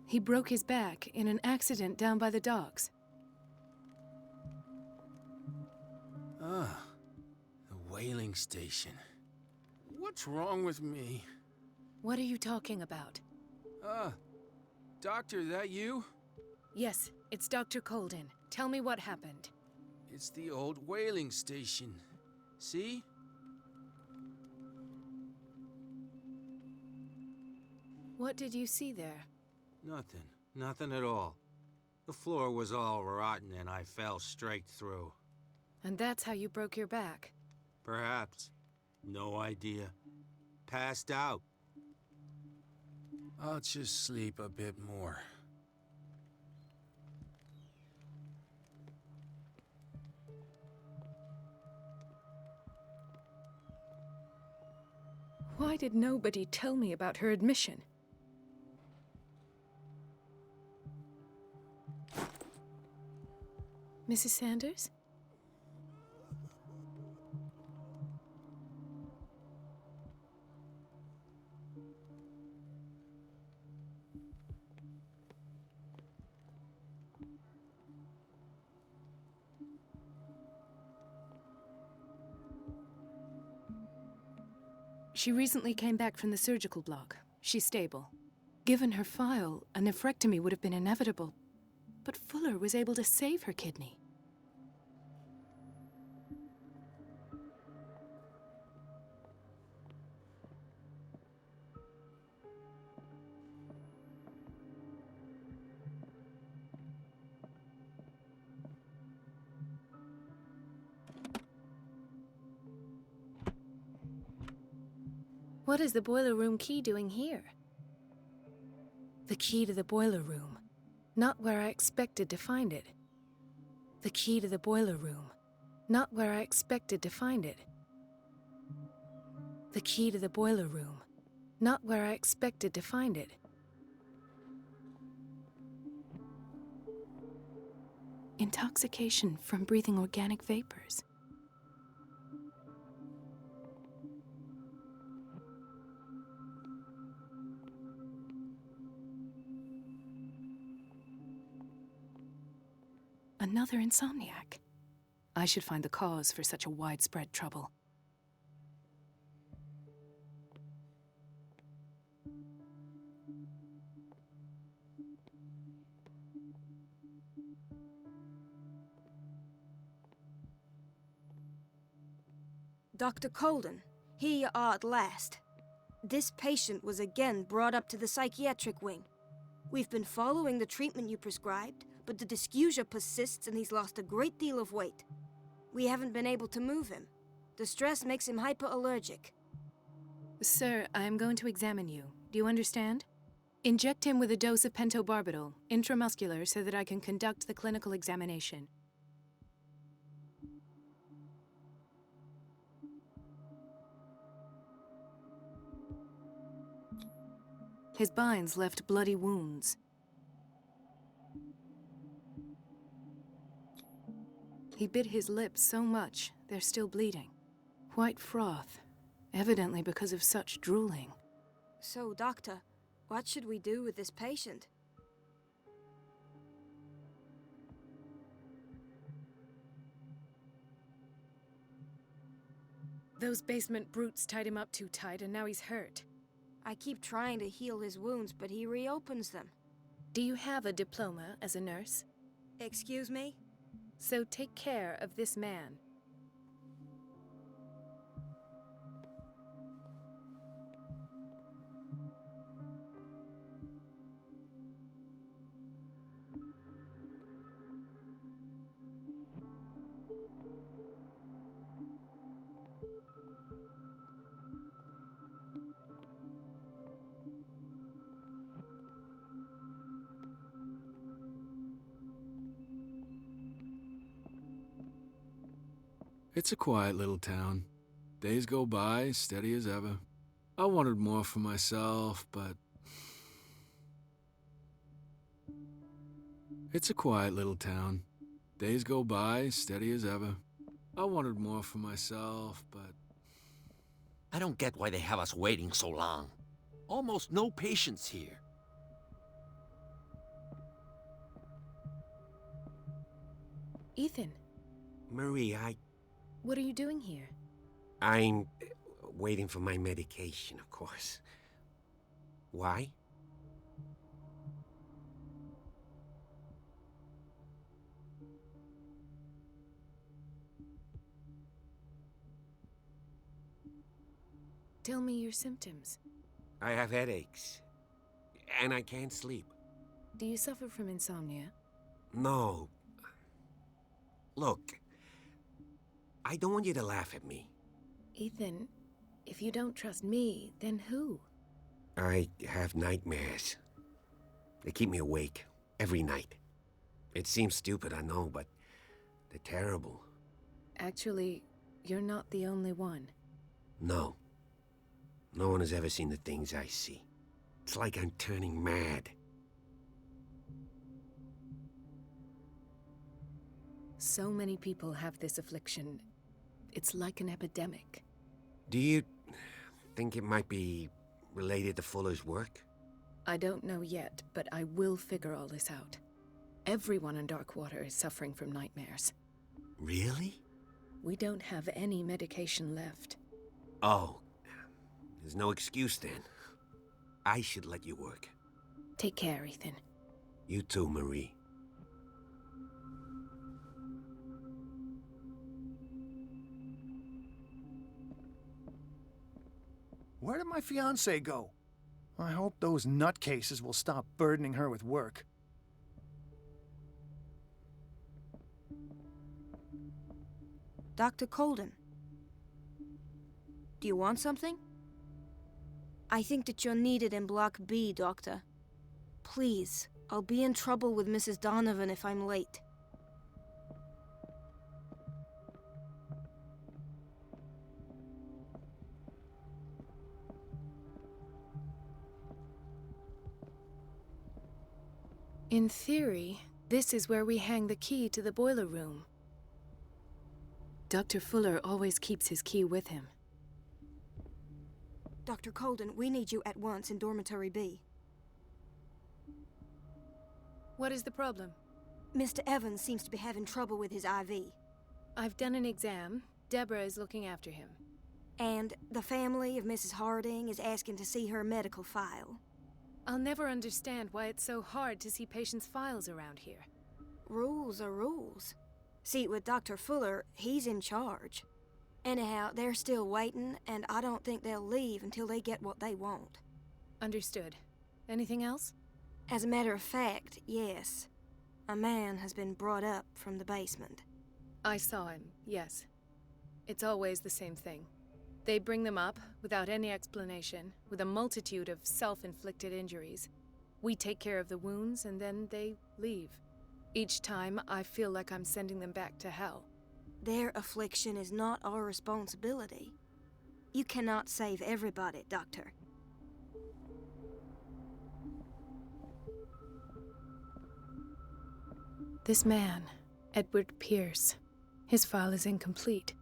He broke his back in an accident down by the docks. Ah, the whaling station. What's wrong with me? What are you talking about? Doctor, that you? Yes, it's Dr. Colden. Tell me what happened. It's the old whaling station. See? What did you see there? Nothing. Nothing at all. The floor was all rotten and I fell straight through. And that's how you broke your back? Perhaps. No idea. Passed out. I'll just sleep a bit more. Why did nobody tell me about her admission? Mrs. Sanders? She recently came back from the surgical block. She's stable. Given her file, a nephrectomy would have been inevitable. But Fuller was able to save her kidney. What is the boiler room key doing here? The key to the boiler room. Not where I expected to find it. The key to the boiler room. Not where I expected to find it. The key to the boiler room. Not where I expected to find it. Intoxication from breathing organic vapors. Another insomniac. I should find the cause for such a widespread trouble. Dr. Colden, here you are at last. This patient was again brought up to the psychiatric wing. We've been following the treatment you prescribed, but the dysgeusia persists and he's lost a great deal of weight. We haven't been able to move him. The stress makes him hyperallergic. Sir, I am going to examine you. Do you understand? Inject him with a dose of pentobarbital, intramuscular, so that I can conduct the clinical examination. His binds left bloody wounds. He bit his lips so much, they're still bleeding. White froth, evidently because of such drooling. So, Doctor, what should we do with this patient? Those basement brutes tied him up too tight, and now he's hurt. I keep trying to heal his wounds, but he reopens them. Do you have a diploma as a nurse? Excuse me? So take care of this man. It's a quiet little town. Days go by, steady as ever. I wanted more for myself, but... It's a quiet little town. Days go by, steady as ever. I wanted more for myself, but... I don't get why they have us waiting so long. Almost no patients here. Ethan, Marie, what are you doing here? I'm waiting for my medication, of course. Why? Tell me your symptoms. I have headaches. And I can't sleep. Do you suffer from insomnia? No. Look, I don't want you to laugh at me. Ethan, if you don't trust me, then who? I have nightmares. They keep me awake every night. It seems stupid, I know, but they're terrible. Actually, you're not the only one. No. No one has ever seen the things I see. It's like I'm turning mad. So many people have this affliction. It's like an epidemic. Do you think it might be related to Fuller's work? I don't know yet, but I will figure all this out. Everyone in Darkwater is suffering from nightmares. Really? We don't have any medication left. Oh. There's no excuse then. I should let you work. Take care, Ethan. You too, Marie. Where did my fiancée go? I hope those nutcases will stop burdening her with work. Dr. Colden. Do you want something? I think that you're needed in Block B, Doctor. Please, I'll be in trouble with Mrs. Donovan if I'm late. In theory, this is where we hang the key to the boiler room. Dr. Fuller always keeps his key with him. Dr. Colden, we need you at once in Dormitory B. What is the problem? Mr. Evans seems to be having trouble with his IV. I've done an exam. Deborah is looking after him. And the family of Mrs. Harding is asking to see her medical file. I'll never understand why it's so hard to see patients' files around here. Rules are rules. See, with Dr. Fuller, he's in charge. Anyhow, they're still waiting, and I don't think they'll leave until they get what they want. Understood. Anything else? As a matter of fact, yes. A man has been brought up from the basement. I saw him, yes. It's always the same thing. They bring them up, without any explanation, with a multitude of self-inflicted injuries. We take care of the wounds, and then they leave. Each time, I feel like I'm sending them back to hell. Their affliction is not our responsibility. You cannot save everybody, Doctor. This man, Edward Pierce, his file is incomplete.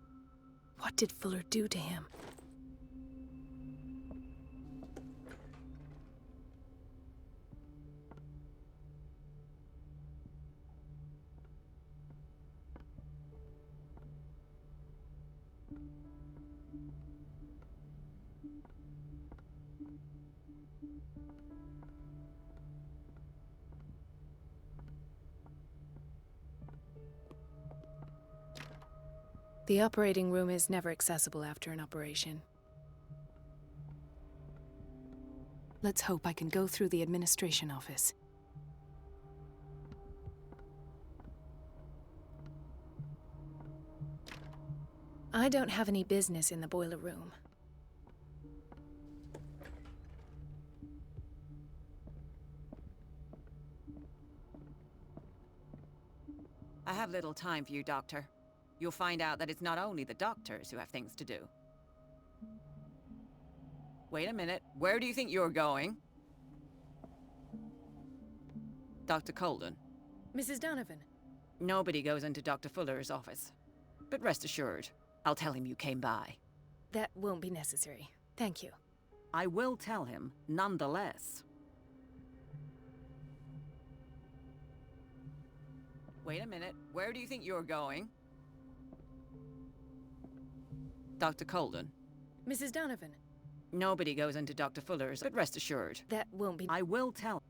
What did Fuller do to him? The operating room is never accessible after an operation. Let's hope I can go through the administration office. I don't have any business in the boiler room. I have little time for you, Doctor. You'll find out that it's not only the doctors who have things to do. Wait a minute. Where do you think you're going? Dr. Colden. Mrs. Donovan. Nobody goes into Dr. Fuller's office. But rest assured, I'll tell him you came by. That won't be necessary. Thank you. I will tell him, nonetheless. Wait a minute. Where do you think you're going? Dr. Colden. Mrs. Donovan, Nobody goes into Dr. Fuller's, but rest assured, that won't be. I will tell.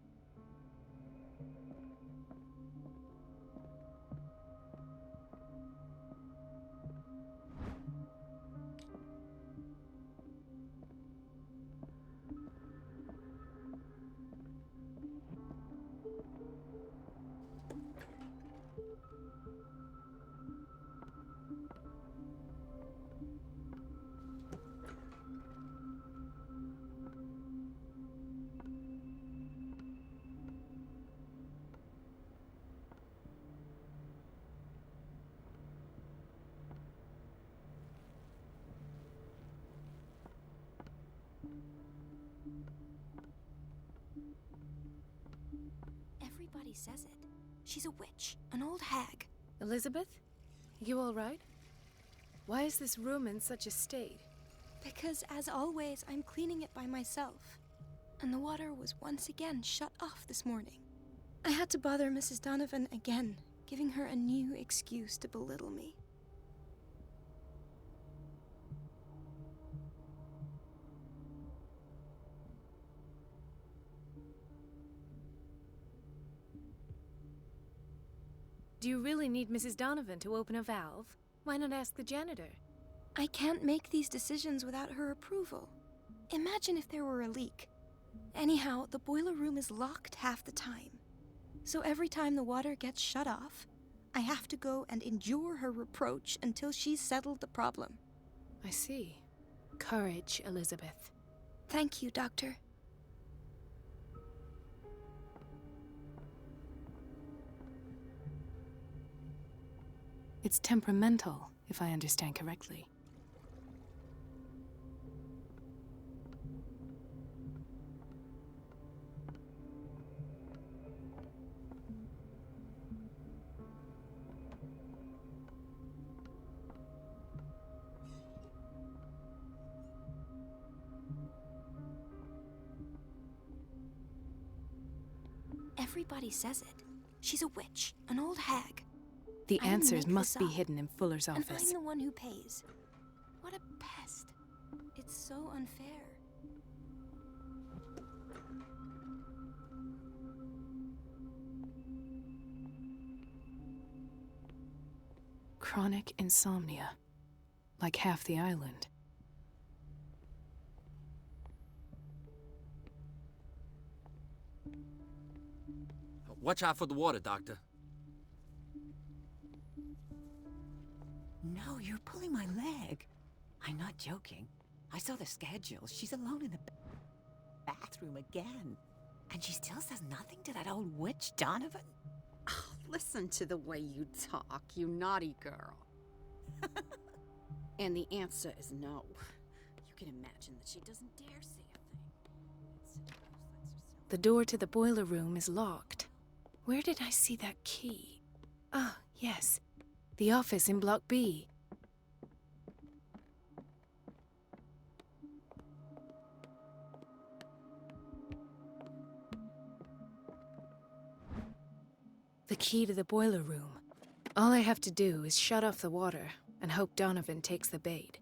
Everybody says it. She's a witch, an old hag. Elizabeth? You all right? Why is this room in such a state? Because, as always, I'm cleaning it by myself. And the water was once again shut off this morning. I had to bother Mrs. Donovan again, giving her a new excuse to belittle me. Do you really need Mrs. Donovan to open a valve? Why not ask the janitor? I can't make these decisions without her approval. Imagine if there were a leak. Anyhow, the boiler room is locked half the time. So every time the water gets shut off, I have to go and endure her reproach until she's settled the problem. I see. Courage, Elizabeth. Thank you, Doctor. It's temperamental, if I understand correctly. Everybody says it. She's a witch, an old hag. The I didn't answers make must this be up. hidden in Fuller's And I'm office. the one who pays. What a pest. It's so unfair. Chronic insomnia. Like half the island. Watch out for the water, Doctor. No, you're pulling my leg. I'm not joking. I saw the schedule. She's alone in the bathroom again. And she still says nothing to that old witch, Donovan? Oh, listen to the way you talk, you naughty girl. And the answer is no. You can imagine that she doesn't dare say a thing. The door to the boiler room is locked. Where did I see that key? Ah, yes. The office in Block B. The key to the boiler room. All I have to do is shut off the water and hope Donovan takes the bait.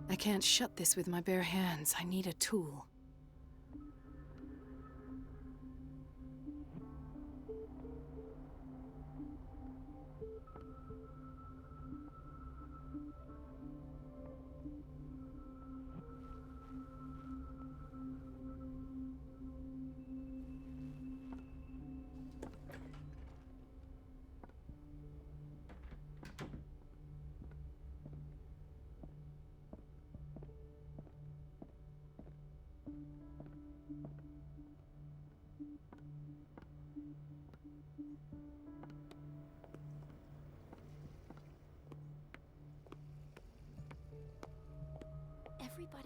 I can't shut this with my bare hands. I need a tool.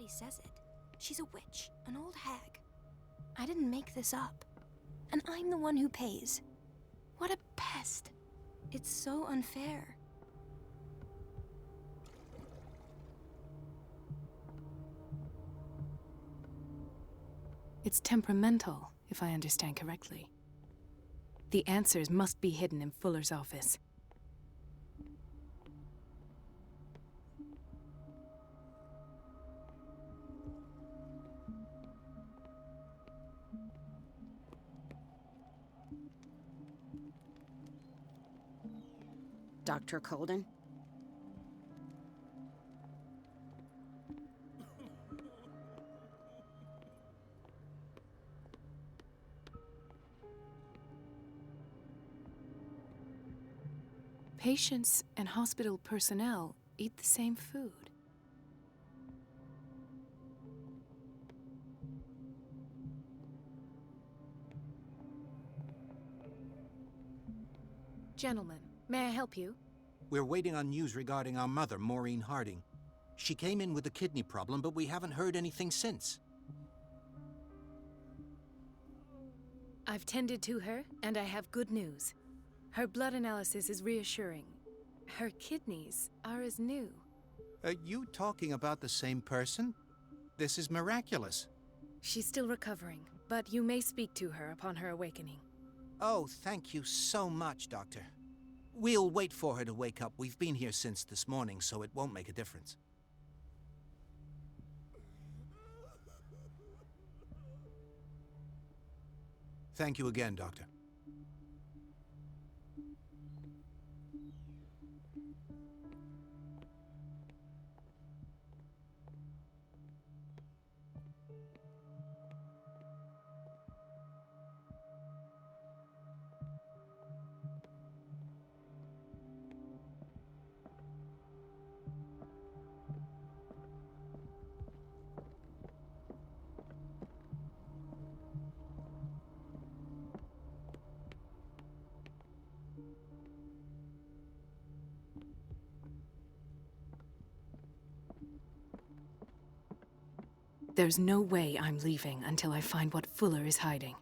literally says it. She's a witch, an old hag. I didn't make this up. And I'm the one who pays. What a pest. It's so unfair. It's temperamental, if I understand correctly. The answers must be hidden in Fuller's office. Dr. Colden? Patients and hospital personnel eat the same food. Gentlemen, may I help you? We're waiting on news regarding our mother, Maureen Harding. She came in with a kidney problem, but we haven't heard anything since. I've tended to her, and I have good news. Her blood analysis is reassuring. Her kidneys are as new. Are you talking about the same person? This is miraculous. She's still recovering, but you may speak to her upon her awakening. Oh, thank you so much, Doctor. We'll wait for her to wake up. We've been here since this morning, so it won't make a difference. Thank you again, Doctor. There's no way I'm leaving until I find what Fuller is hiding.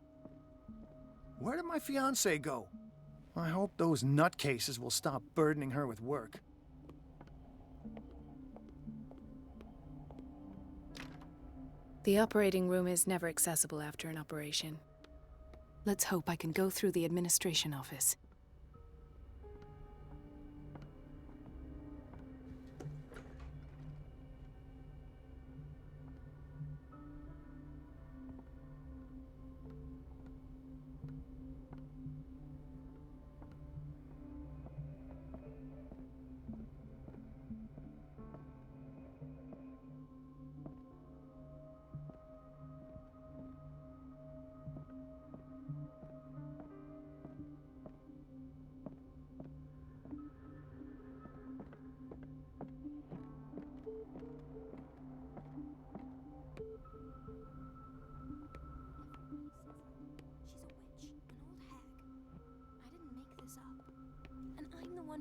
Where did my fiancée go? I hope those nutcases will stop burdening her with work. The operating room is never accessible after an operation. Let's hope I can go through the administration office.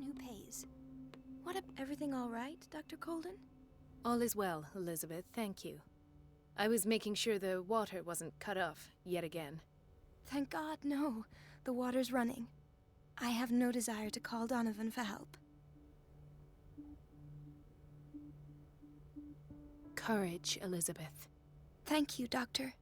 Who pays. Everything all right, Dr. Colden? All is well, Elizabeth, thank you. I was making sure the water wasn't cut off yet again. Thank God, no. The water's running. I have no desire to call Donovan for help. Courage, Elizabeth. Thank you, Doctor.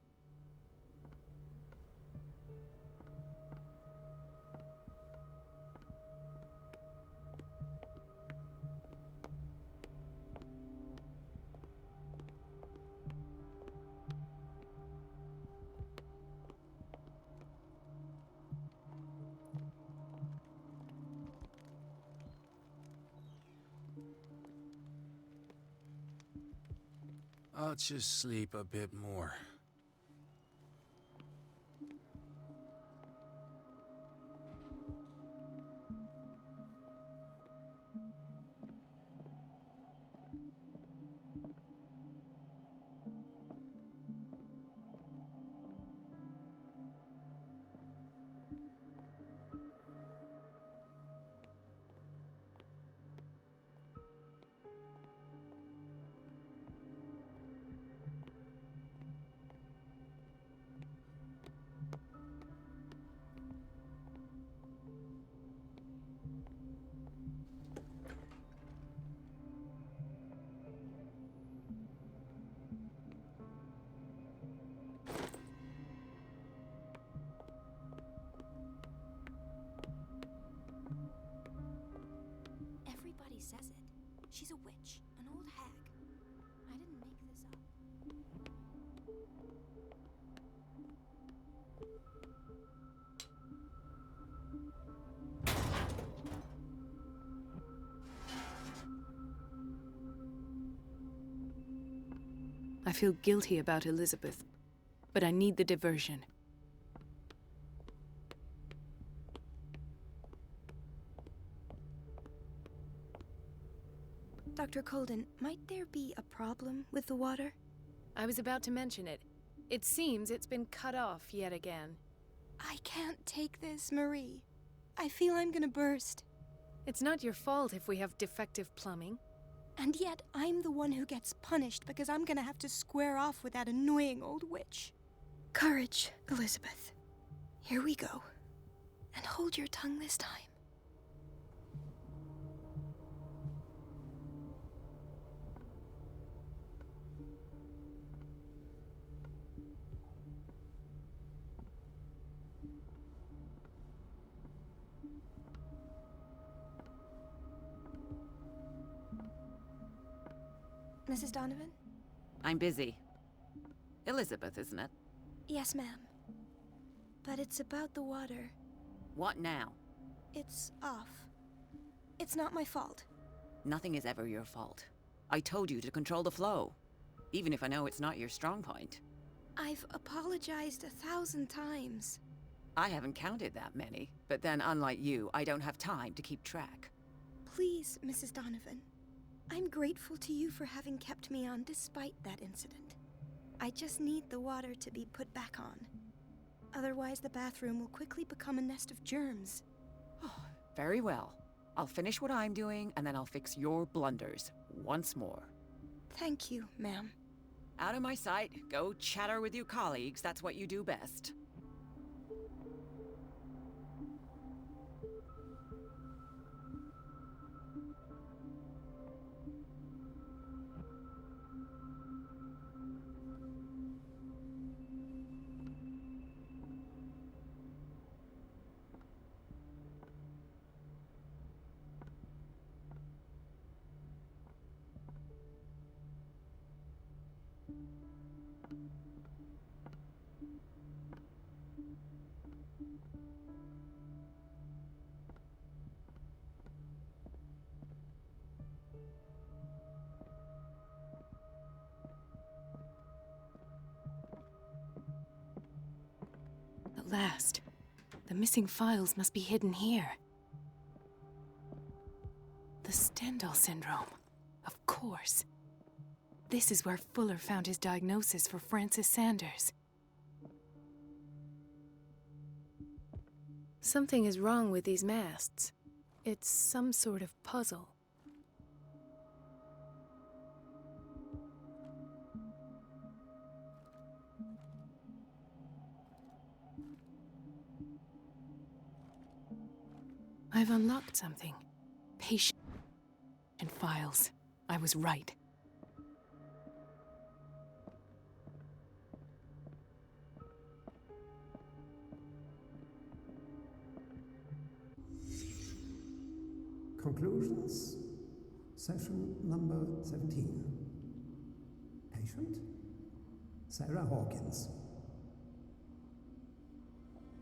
I'll just sleep a bit more. feel guilty about Elizabeth, but I need the diversion. Dr. Colden, might there be a problem with the water? I was about to mention it. It seems it's been cut off yet again. I can't take this, Marie. I feel I'm gonna burst. It's not your fault if we have defective plumbing. And yet, I'm the one who gets punished because I'm gonna have to square off with that annoying old witch. Courage, Elizabeth. Here we go. And hold your tongue this time. Mrs. Donovan? I'm busy. Elizabeth, isn't it? Yes, ma'am. But it's about the water. What now? It's off. It's not my fault. Nothing is ever your fault. I told you to control the flow, even if I know it's not your strong point. I've apologized 1,000 times. I haven't counted that many, but then unlike you, I don't have time to keep track. Please, Mrs. Donovan. I'm grateful to you for having kept me on despite that incident. I just need the water to be put back on. Otherwise, the bathroom will quickly become a nest of germs. Oh, very well. I'll finish what I'm doing, and then I'll fix your blunders once more. Thank you, ma'am. Out of my sight. Go chatter with your colleagues. That's what you do best. At last. The missing files must be hidden here. The Stendhal syndrome. Of course. This is where Fuller found his diagnosis for Francis Sanders. Something is wrong with these masts. It's some sort of puzzle. I've unlocked something. Patient files. I was right. Conclusions. Session number 17. Patient? Sarah Hawkins.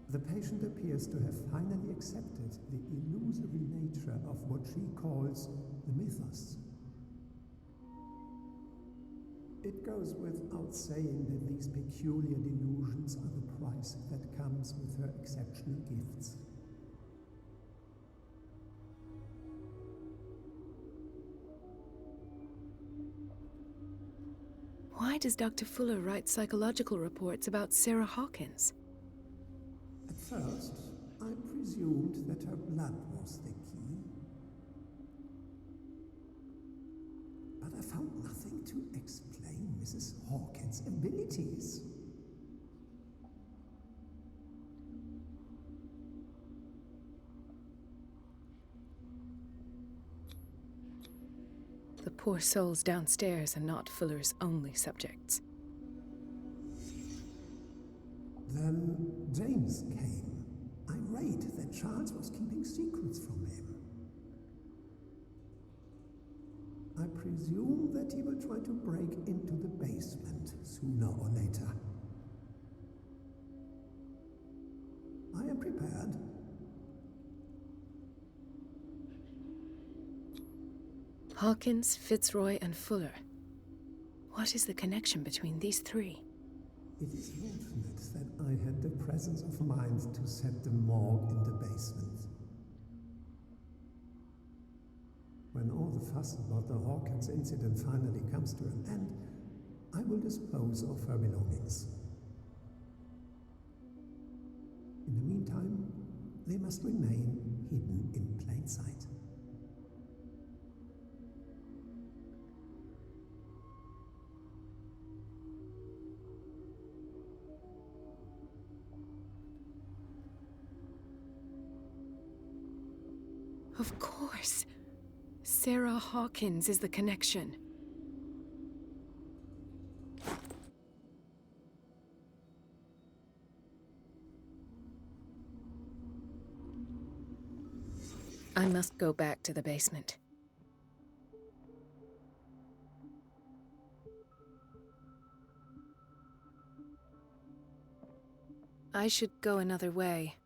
The patient appears to have finally accepted the illusory nature of what she calls the mythos. It goes without saying that these peculiar delusions are the price that comes with her exceptional gifts. Why does Dr. Fuller write psychological reports about Sarah Hawkins? At first, I presumed that her blood was the key. But I found nothing to explain Mrs. Hawkins' abilities. The poor souls downstairs are not Fuller's only subjects. Then James came, irate that Charles was keeping secrets from him. I presume that he will try to break into the basement sooner or later. I am prepared. Hawkins, Fitzroy, and Fuller. What is the connection between these three? It is fortunate that I had the presence of mind to set the morgue in the basement. When all the fuss about the Hawkins incident finally comes to an end, I will dispose of her belongings. In the meantime, they must remain hidden in plain sight. Of course. Sarah Hawkins is the connection. I must go back to the basement. I should go another way.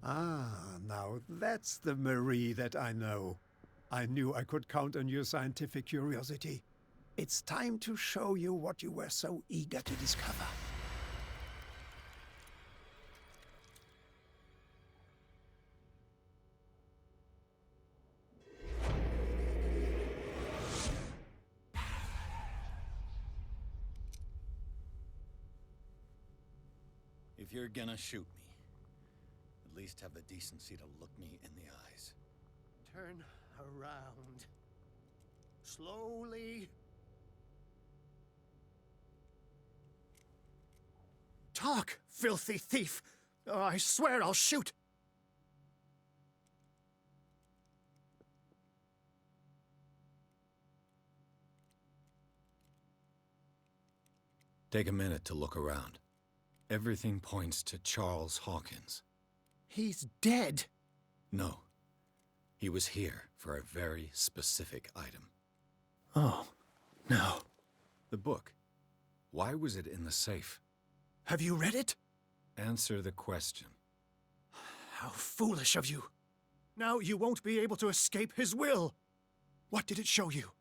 Ah, now that's the Marie that I know. I knew I could count on your scientific curiosity. It's time to show you what you were so eager to discover. If you're gonna shoot me, at least have the decency to look me in the eyes. Turn around. Slowly. Talk, filthy thief! Oh, I swear I'll shoot! Take a minute to look around. Everything points to Charles Hawkins. He's dead! No. He was here for a very specific item. Oh, no. The book. Why was it in the safe? Have you read it? Answer the question. How foolish of you. Now you won't be able to escape his will. What did it show you?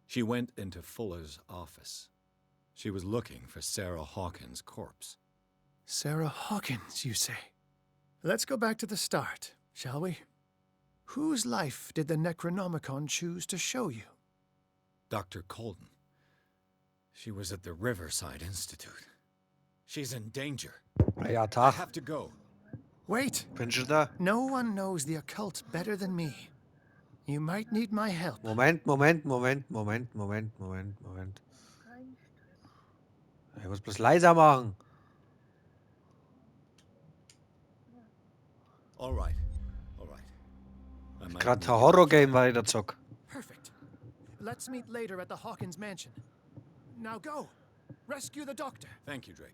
She went into Fuller's office. She was looking for Sarah Hawkins' corpse. Sarah Hawkins, you say? Let's go back to the start, shall we? Whose life did the Necronomicon choose to show you? Dr. Colden. She was at the Riverside Institute. She's in danger. Ja, I Tag. have to go. Wait! Bin schon da. No one knows the occult better than me. You might need my help. Moment. Ich muss bloß leiser machen. All right. I might Gerade need ein you. Horror-Game weiter zock. Perfect. Let's meet later at the Hawkins mansion. Now go! Rescue the doctor! Thank you, Drake.